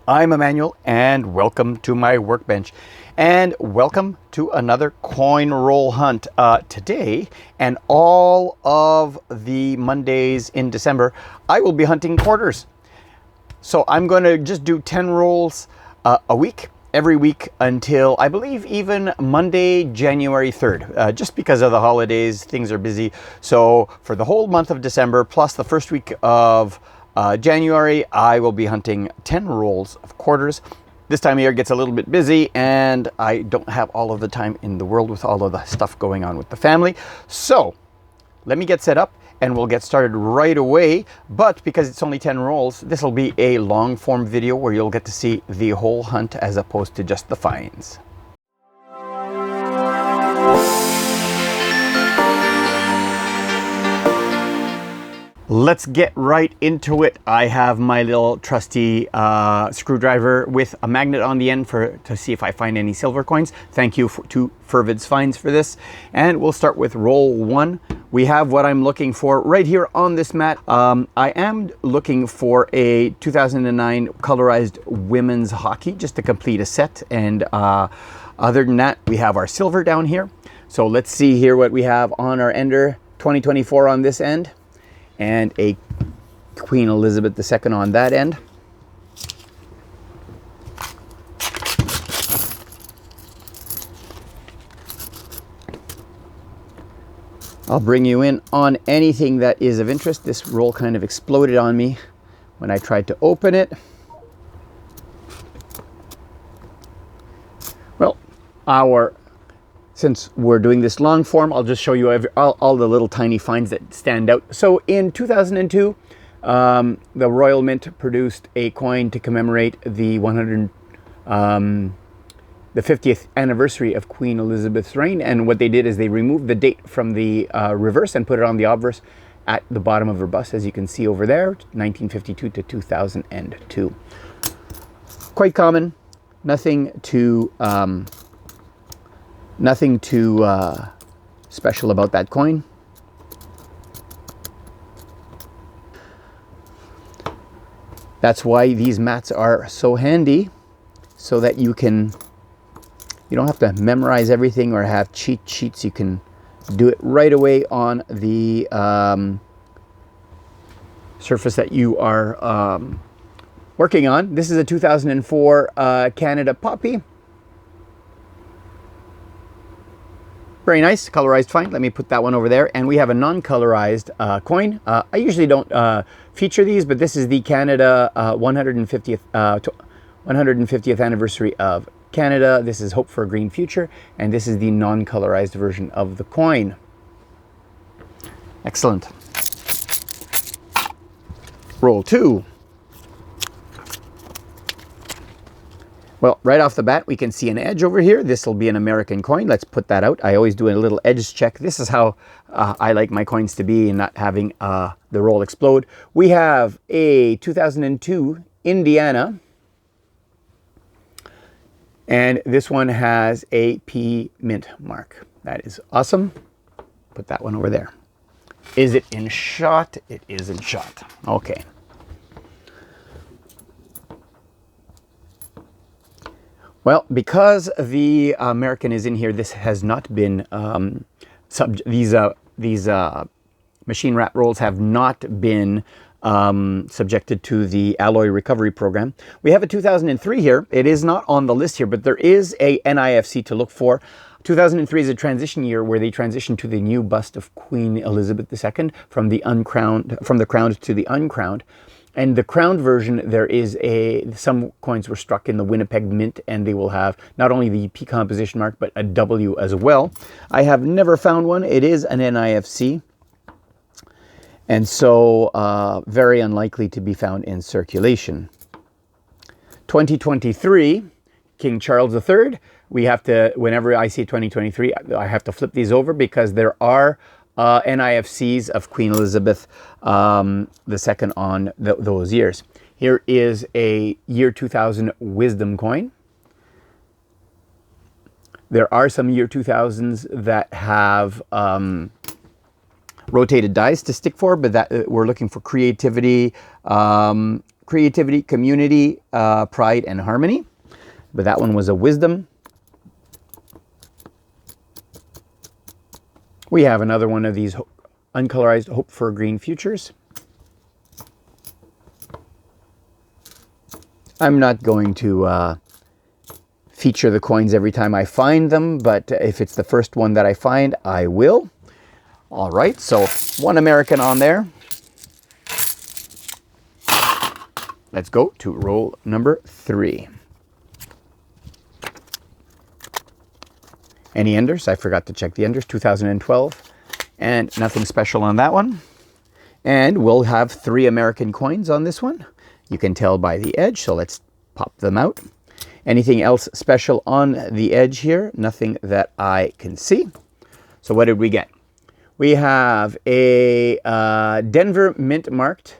I'm Emmanuel, and welcome to my workbench. And welcome to another coin roll hunt. Today, and all of the Mondays in December, I will be hunting quarters. So I'm going to just do 10 rolls a week, every week until, I believe, even Monday, January 3rd. Just because of the holidays, things are busy. So for the whole month of December, plus the first week of January, I will be hunting 10 rolls of quarters. This time of year gets a little bit busy, and I don't have all of the time in the world with all of the stuff going on with the family. So let me get set up and we'll get started right away. But because it's only 10 rolls, this will be a long form video where you'll get to see the whole hunt as opposed to just the finds. Let's get right into it. I have my little trusty screwdriver with a magnet on the end to see if I find any silver coins. Thank you to Fervid's Finds for this. And we'll start with roll 1. We have what I'm looking for right here on this mat. I am looking for a 2009 colorized women's hockey just to complete a set. And other than that, we have our silver down here. So let's see here what we have on our ender. 2024 on this end, and a Queen Elizabeth II on that end. I'll bring you in on anything that is of interest. This roll kind of exploded on me when I tried to open it. Well, since we're doing this long form, I'll just show you all the little tiny finds that stand out. So in 2002, the Royal Mint produced a coin to commemorate the 50th anniversary of Queen Elizabeth's reign. And what they did is they removed the date from the reverse and put it on the obverse at the bottom of her bust, as you can see over there, 1952 to 2002. Quite common, nothing too special about that coin. That's why these mats are so handy, so that you don't have to memorize everything or have cheat sheets. You can do it right away on the surface that you are working on. This is a 2004 Canada Poppy. Very nice, colorized find. Let me put that one over there. And we have a non-colorized coin. I usually don't feature these, but this is the Canada 150th anniversary of Canada. This is Hope for a Green Future, and this is the non-colorized version of the coin. Excellent. Roll 2. Well, right off the bat, we can see an edge over here. This will be an American coin. Let's put that out. I always do a little edge check. This is how I like my coins to be and not having the roll explode. We have a 2002 Indiana. And this one has a P mint mark. That is awesome. Put that one over there. Is it in shot? It is in shot. Okay. Well, because the American is in here, this has not been, these machine wrap rolls have not been subjected to the alloy recovery program. We have a 2003 here. It is not on the list here, but there is a NIFC to look for. 2003 is a transition year where they transitioned to the new bust of Queen Elizabeth II from the crowned to the uncrowned. And the crowned version, some coins were struck in the Winnipeg Mint, and they will have not only the P composition mark, but a W as well. I have never found one. It is an NIFC. And so very unlikely to be found in circulation. 2023, King Charles III. We have to, whenever I see 2023, I have to flip these over because there are NIFCs of Queen Elizabeth II on those years. Here is a year 2000 Wisdom coin. There are some year 2000s that have rotated dies to stick for, but that we're looking for creativity, creativity, community, pride, and harmony. But that one was a wisdom. We have another one of these uncolorized Hope for Green Futures. I'm not going to feature the coins every time I find them, but if it's the first one that I find, I will. All right, so one American on there. Let's go to roll number 3. Any enders? I forgot to check the enders. 2012. And nothing special on that one. And we'll have 3 American coins on this one. You can tell by the edge, so let's pop them out. Anything else special on the edge here? Nothing that I can see. So what did we get? We have a Denver mint marked.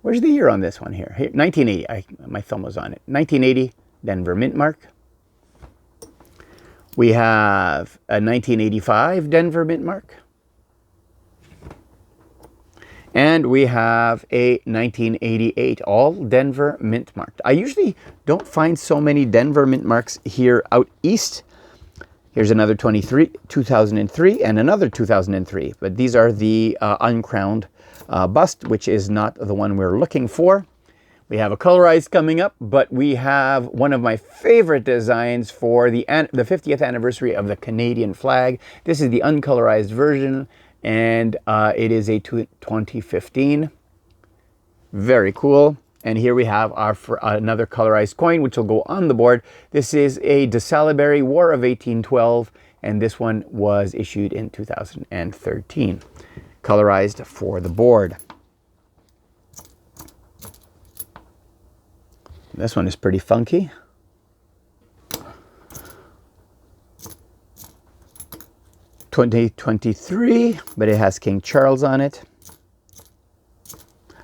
Where's the year on this one here? 1980. My thumb was on it. 1980 Denver mint mark. We have a 1985 Denver mint mark. And we have a 1988, all Denver mint marked. I usually don't find so many Denver mint marks here out east. Here's another 2003 and another 2003. But these are the uncrowned bust, which is not the one we're looking for. We have a colorized coming up, but we have one of my favorite designs for the 50th anniversary of the Canadian flag. This is the uncolorized version. And it is a 2015. Very cool. And here we have our another colorized coin, which will go on the board. This is a De Salaberry War of 1812, and this one was issued in 2013. Colorized for the board. This one is pretty funky. '23, but it has King Charles on it.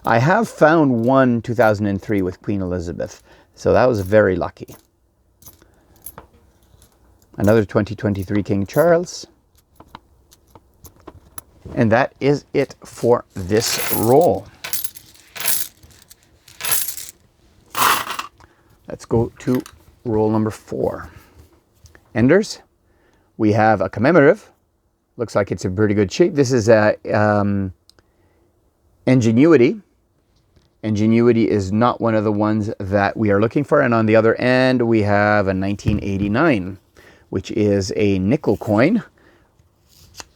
I have found one 2003 with Queen Elizabeth, so that was very lucky. Another 2023 King Charles. And that is it for this roll. Let's go to roll number 4. Enders. We have a commemorative. Looks like it's in pretty good shape. This is a Ingenuity. Ingenuity is not one of the ones that we are looking for. And on the other end, we have a 1989, which is a nickel coin,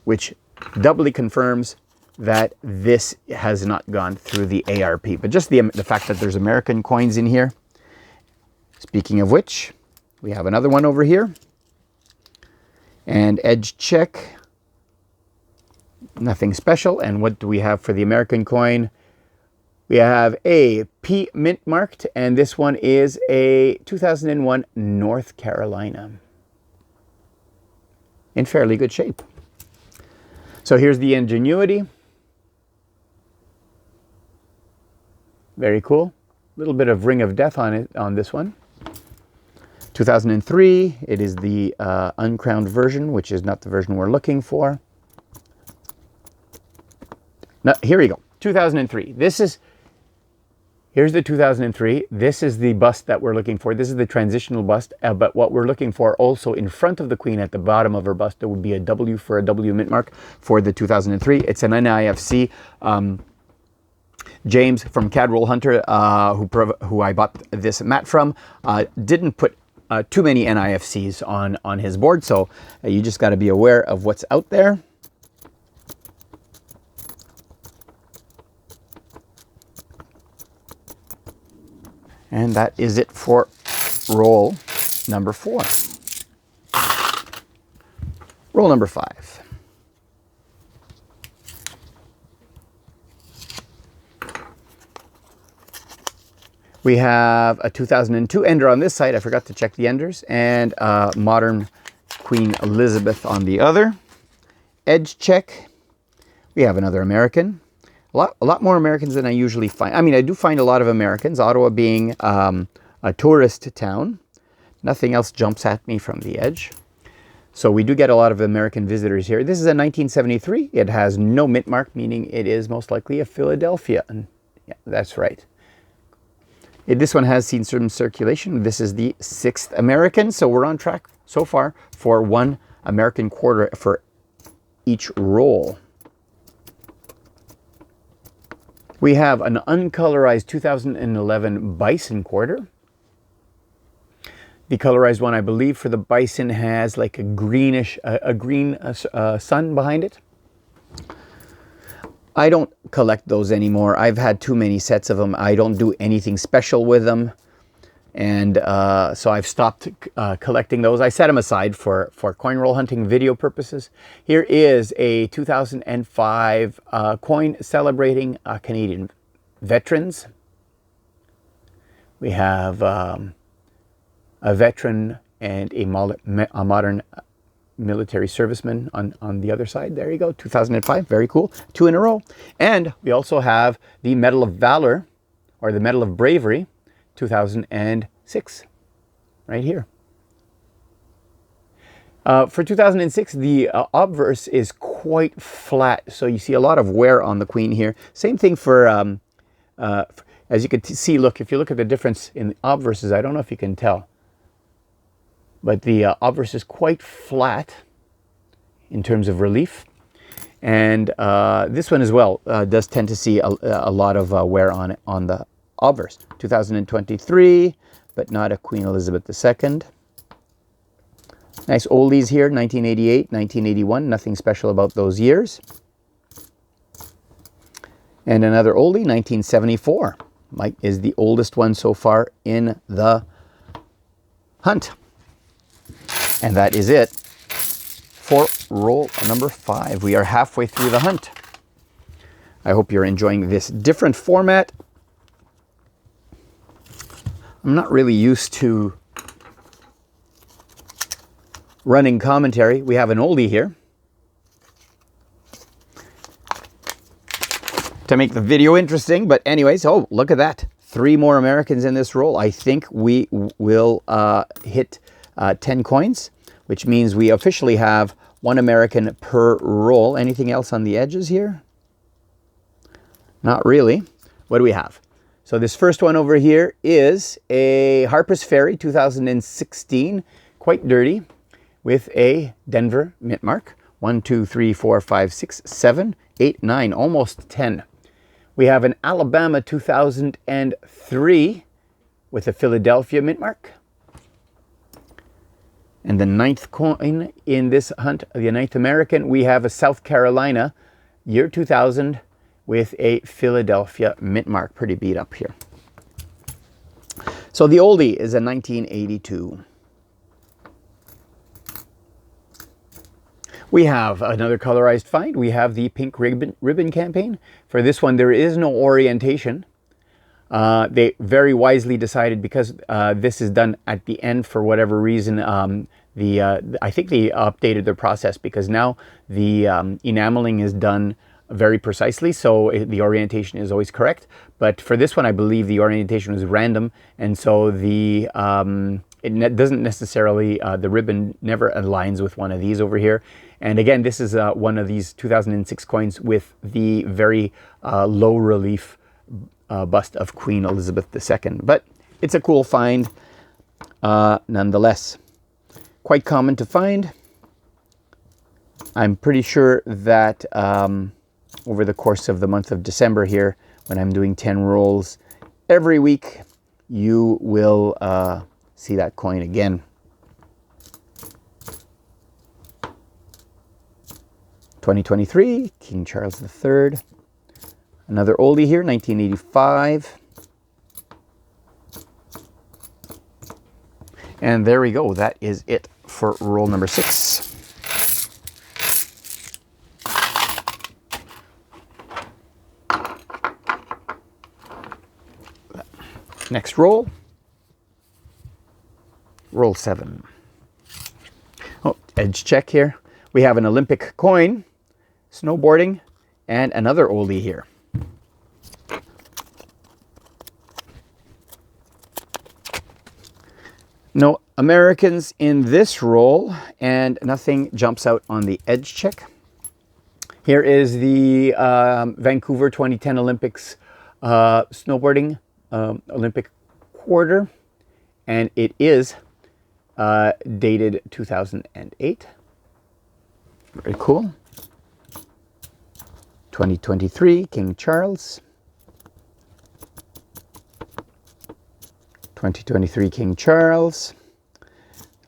which doubly confirms that this has not gone through the ARP. But just the fact that there's American coins in here. Speaking of which, we have another one over here. And edge check. Nothing special. And what do we have for the American coin? We have a P mint marked, and this one is a 2001 North Carolina. In fairly good shape. So here's the Ingenuity. Very cool. A little bit of Ring of Death on it on this one. 2003, it is the uncrowned version, which is not the version we're looking for. No, here we go. 2003. Here's the 2003. This is the bust that we're looking for. This is the transitional bust. But what we're looking for also in front of the Queen at the bottom of her bust, there would be a W for a W mint mark for the 2003. It's an NIFC. James from Cadroll Hunter, who I bought this mat from, didn't put too many NIFCs on his board. So you just got to be aware of what's out there. And that is it for roll number 4. Roll number 5. We have a 2002 ender on this side. I forgot to check the enders. And modern Queen Elizabeth on the other. Edge check. We have another American. A lot more Americans than I usually find. I mean, I do find a lot of Americans, Ottawa being a tourist town. Nothing else jumps at me from the edge. So we do get a lot of American visitors here. This is a 1973. It has no mint mark, meaning it is most likely a Philadelphia. And yeah, that's right. This one has seen some circulation. This is the 6th American, so we're on track so far for 1 American quarter for each roll. We have an uncolorized 2011 Bison quarter. The colorized one, I believe, for the Bison has like a greenish, green sun behind it. I don't collect those anymore. I've had too many sets of them. I don't do anything special with them. And so I've stopped collecting those. I set them aside for coin roll hunting video purposes. Here is a 2005 coin celebrating Canadian veterans. We have a veteran and a modern military serviceman on the other side. There you go, 2005, very cool. 2 in a row. And we also have the Medal of Valor, or the Medal of Bravery, 2006, right here. For 2006, the obverse is quite flat, so you see a lot of wear on the Queen here. Same thing for, as you can see, look, if you look at the difference in the obverses, I don't know if you can tell, but the obverse is quite flat in terms of relief. And this one as well does tend to see a lot of wear on it, on the obverse. 2023, but not a Queen Elizabeth II. Nice oldies here, 1988, 1981, nothing special about those years. And another oldie, 1974. Mike is the oldest one so far in the hunt. And that is it for roll number 5. We are halfway through the hunt. I hope you're enjoying this different format. I'm not really used to running commentary. We have an oldie here to make the video interesting. But anyways, oh, look at that. 3 more Americans in this roll. I think we will hit 10 coins, which means we officially have 1 American per roll. Anything else on the edges here? Not really. What do we have? So this first one over here is a Harper's Ferry 2016, quite dirty, with a Denver mint mark. 1, 2, 3, 4, 5, 6, 7, 8, 9, almost 10. We have an Alabama 2003 with a Philadelphia mint mark. And the 9th coin in this hunt, the 9th American, we have a South Carolina, year 2000, with a Philadelphia mint mark. Pretty beat up here. So the oldie is a 1982. We have another colorized find. We have the pink ribbon campaign. For this one, there is no orientation. They very wisely decided, because this is done at the end for whatever reason, I think they updated their process, because now the enameling is done very precisely, so the orientation is always correct. But for this one, I believe the orientation was random, and so the it doesn't necessarily, the ribbon never aligns with one of these over here. And again, this is one of these 2006 coins with the very low relief bust of Queen Elizabeth II. But it's a cool find nonetheless. Quite common to find. I'm pretty sure that over the course of the month of December here, when I'm doing 10 rolls every week, you will see that coin again. 2023, King Charles III. Another oldie here, 1985. And there we go. That is it for roll number 6. Next roll. Roll 7. Oh, edge check here. We have an Olympic coin, snowboarding, and another oldie here. No Americans in this roll, and nothing jumps out on the edge check. Here is the Vancouver 2010 Olympics snowboarding Olympic quarter, and it is dated 2008. Very cool. 2023, King Charles. 2023 King Charles.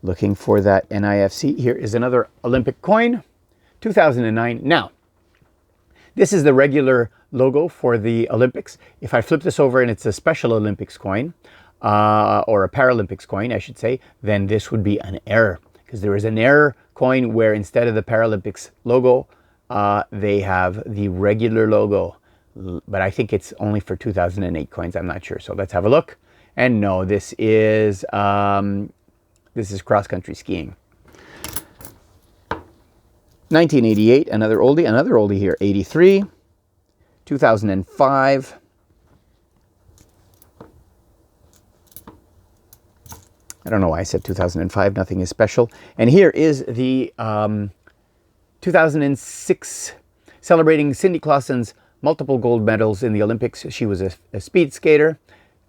Looking for that NIFC. Here is another Olympic coin, 2009. Now, this is the regular logo for the Olympics. If I flip this over and it's a Special Olympics coin, or a Paralympics coin, I should say, then this would be an error, because there is an error coin where instead of the Paralympics logo, they have the regular logo. But I think it's only for 2008 coins. I'm not sure. So let's have a look. And no, this is cross-country skiing. 1988, another oldie here. 83, 2005. I don't know why I said 2005, nothing is special. And here is the 2006, celebrating Cindy Clausen's multiple gold medals in the Olympics. She was a speed skater.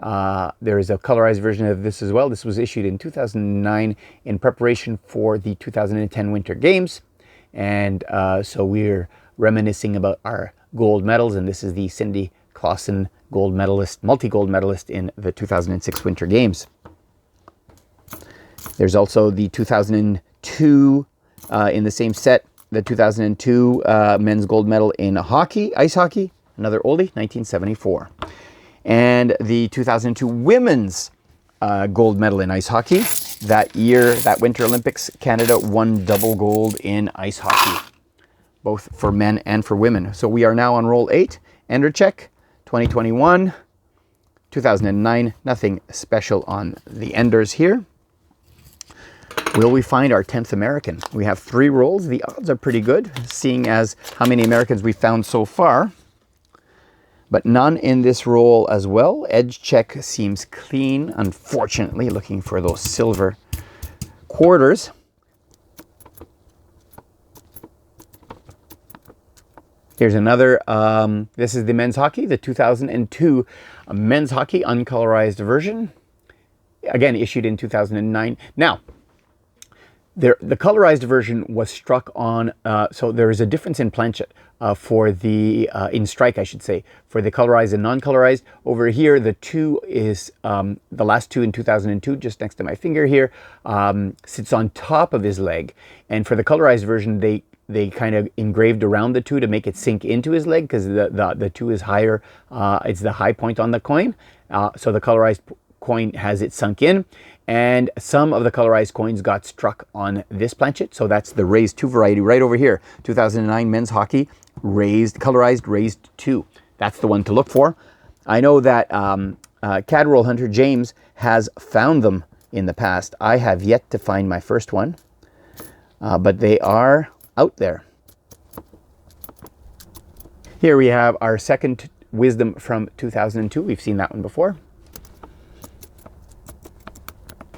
There is a colorized version of this as well. This was issued in 2009 in preparation for the 2010 Winter Games. And so we're reminiscing about our gold medals. And this is the Cindy Clausen gold medalist, multi-gold medalist in the 2006 Winter Games. There's also the 2002 in the same set, the 2002 men's gold medal in hockey, ice hockey, another oldie, 1974. And the 2002 women's gold medal in ice hockey. That year, that Winter Olympics, Canada won double gold in ice hockey, both for men and for women. So we are now on roll 8. Ender check, 2021, 2009, nothing special on the enders here. Will we find our 10th American? We have 3 rolls. The odds are pretty good, seeing as how many Americans we found so far. But none in this roll as well. Edge check seems clean, unfortunately, looking for those silver quarters. Here's another, this is the men's hockey, the 2002 men's hockey uncolorized version. Again, issued in 2009. Now, the colorized version was struck on, so there is a difference in planchet for the, in strike, I should say, for the colorized and non-colorized. Over here, the 2 is, the last 2 in 2002, just next to my finger here, sits on top of his leg. And for the colorized version, they kind of engraved around the 2 to make it sink into his leg, because the 2 is higher, it's the high point on the coin. So the colorized coin has it sunk in. And some of the colorized coins got struck on this planchet. So that's the raised 2 variety right over here. 2009 men's hockey, colorized raised 2. That's the one to look for. I know that CAD roll hunter James has found them in the past. I have yet to find my first one, but they are out there. Here we have our second Wisdom from 2002. We've seen that one before.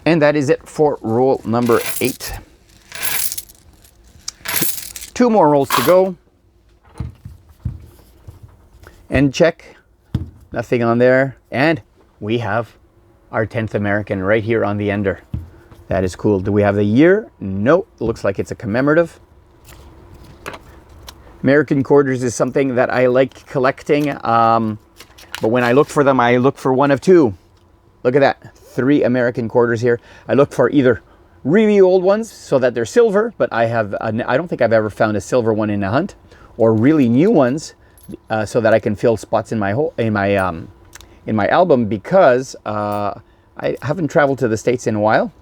And that is it for roll number 8. 2 more rolls to go. End check. Nothing on there. And we have our 10th American right here on the ender. That is cool. Do we have the year? Nope. Looks like it's a commemorative. American quarters is something that I like collecting. But when I look for them, I look for one of 2. Look at that. 3 American quarters here. I look for either really old ones so that they're silver, but I don't think I've ever found a silver one in a hunt, or really new ones so that I can fill spots in my album, because I haven't traveled to the States in a while.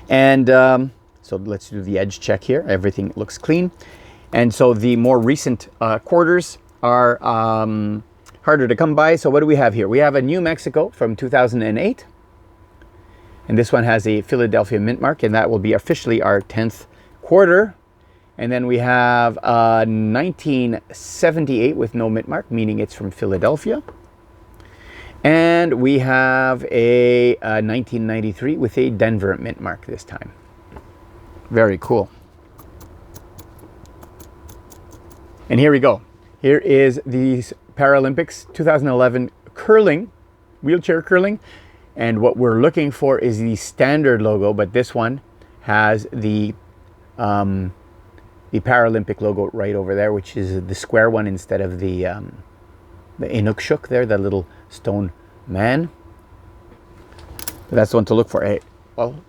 And so let's do the edge check here. Everything looks clean. And so the more recent quarters are harder to come by. So what do we have here? We have a New Mexico from 2008. And this one has a Philadelphia mint mark, and that will be officially our 10th quarter. And then we have 1978 with no mint mark, meaning it's from Philadelphia. And we have a 1993 with a Denver mint mark this time. Very cool. And here we go. Here is the Paralympics 2011 curling, wheelchair curling. And what we're looking for is the standard logo, but this one has the Paralympic logo right over there, which is the square one instead of the Inukshuk there, that little stone man. That's the one to look for. Hey, well,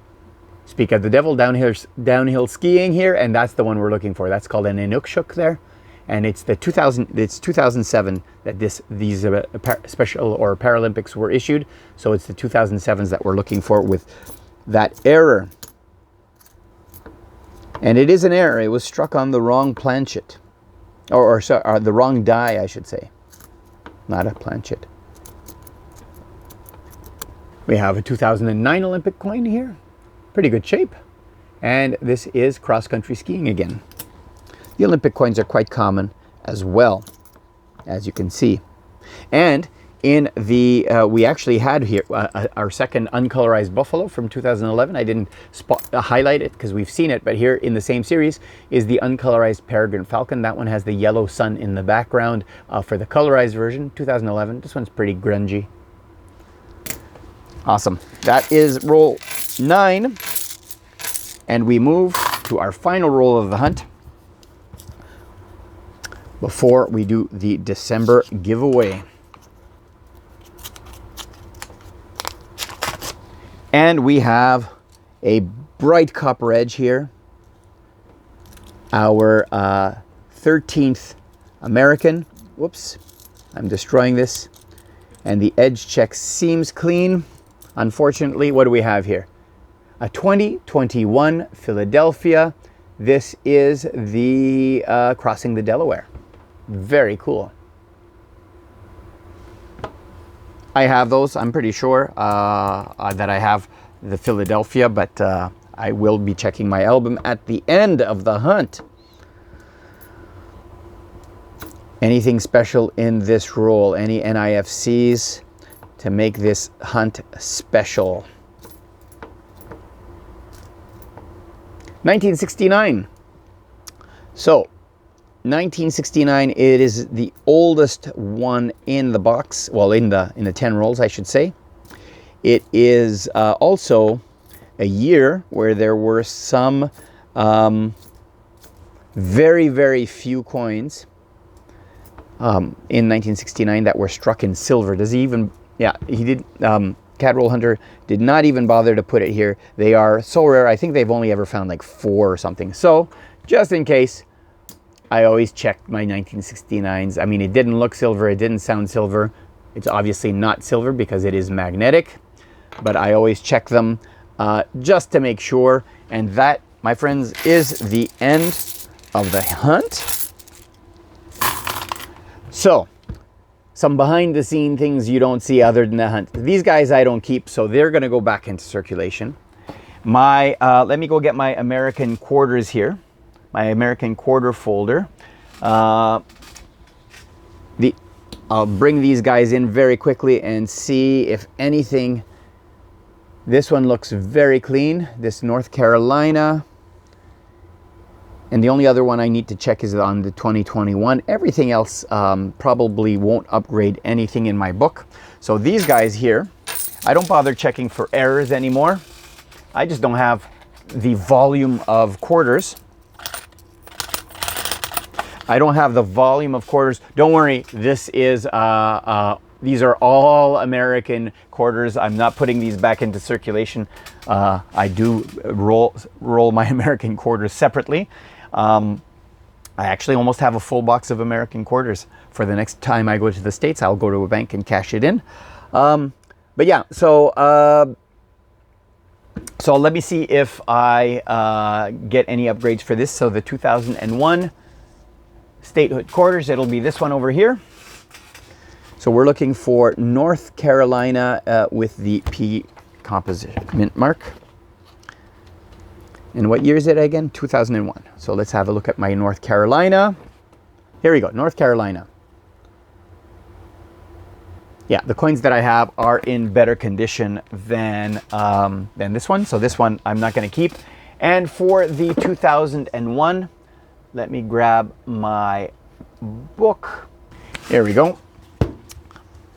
speak of the devil, downhill skiing here, and that's the one we're looking for. That's called an Inukshuk there, and it's 2007 that these special or Paralympics were issued. So it's the 2007s that we're looking for with that error. And it is an error. It was struck on the wrong planchet, or the wrong die, I should say, not a planchet. We have a 2009 Olympic coin here. Pretty good shape. And this is cross-country skiing again. The Olympic coins are quite common as well, as you can see. And in the, we actually had here our second uncolorized buffalo from 2011. I didn't highlight it because we've seen it, but here in the same series is the uncolorized peregrine falcon. That one has the yellow sun in the background for the colorized version, 2011. This one's pretty grungy. Awesome. That is roll 9. And we move to our final roll of the hunt before we do the December giveaway. And we have a bright copper edge here. Our 13th American. Whoops, I'm destroying this. And the edge check seems clean. Unfortunately, what do we have here? A 2021 Philadelphia. This is the Crossing the Delaware. Very cool. I have those. I'm pretty sure that I have the Philadelphia, but I will be checking my album at the end of the hunt. Anything special in this roll? Any NIFCs to make this hunt special? 1969. So 1969, it is the oldest one in the box, well, in the 10 rolls, I should say. It is also a year where there were some very, very few coins in 1969 that were struck in silver. Does he even, yeah, he did, Cat Roll Hunter did not even bother to put it here. They are so rare, I think they've only ever found like 4 or something. So, just in case, I always checked my 1969s. I mean, it didn't look silver, it didn't sound silver. It's obviously not silver because it is magnetic, but I always check them just to make sure. And that, my friends, is the end of the hunt. So, some behind the scene things you don't see other than the hunt. These guys I don't keep, so they're gonna go back into circulation. My, let me go get my American quarters here. My American quarter folder. I'll bring these guys in very quickly and see if anything. This one looks very clean. This North Carolina. And the only other one I need to check is on the 2021. Everything else probably won't upgrade anything in my book. So these guys here, I don't bother checking for errors anymore. I just don't have the volume of quarters. I don't have the volume of quarters. Don't worry, this is, these are all American quarters. I'm not putting these back into circulation. I do roll my American quarters separately. I actually almost have a full box of American quarters. For the next time I go to the States, I'll go to a bank and cash it in. But yeah, so let me see if I get any upgrades for this. So the 2001 statehood quarters, it'll be this one over here. So we're looking for North Carolina with the P composition mint mark. And what year is it again? 2001. So let's have a look at my North Carolina. Here we go, North Carolina. Yeah, the coins that I have are in better condition than this one. So this one I'm not going to keep. And for the 2001, let me grab my book. Here we go.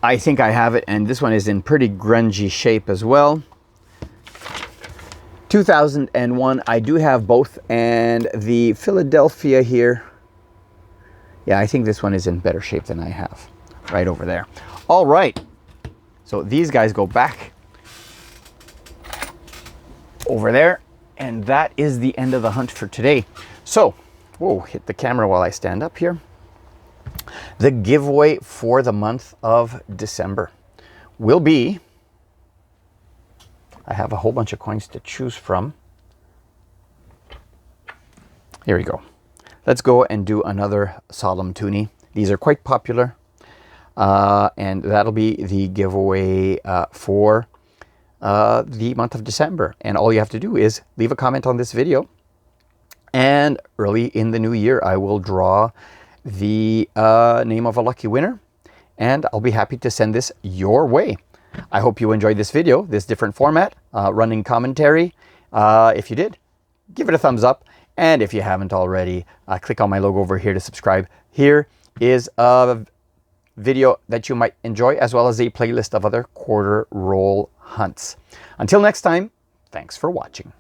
I think I have it, and this one is in pretty grungy shape as well. 2001, I do have both, and the Philadelphia here, yeah, I think this one is in better shape than I have, right over there. All right, so these guys go back over there, and that is the end of the hunt for today. So, whoa, hit the camera while I stand up here. The giveaway for the month of December will be, I have a whole bunch of coins to choose from. Here we go. Let's go and do another Solemn Toonie. These are quite popular, and that'll be the giveaway for the month of December. And all you have to do is leave a comment on this video, and early in the new year I will draw the name of a lucky winner, and I'll be happy to send this your way. I hope you enjoyed this video, this different format, running commentary. If you did, give it a thumbs up, and if you haven't already, click on my logo over here to subscribe. Here is a video that you might enjoy, as well as a playlist of other quarter roll hunts. Until next time, thanks for watching.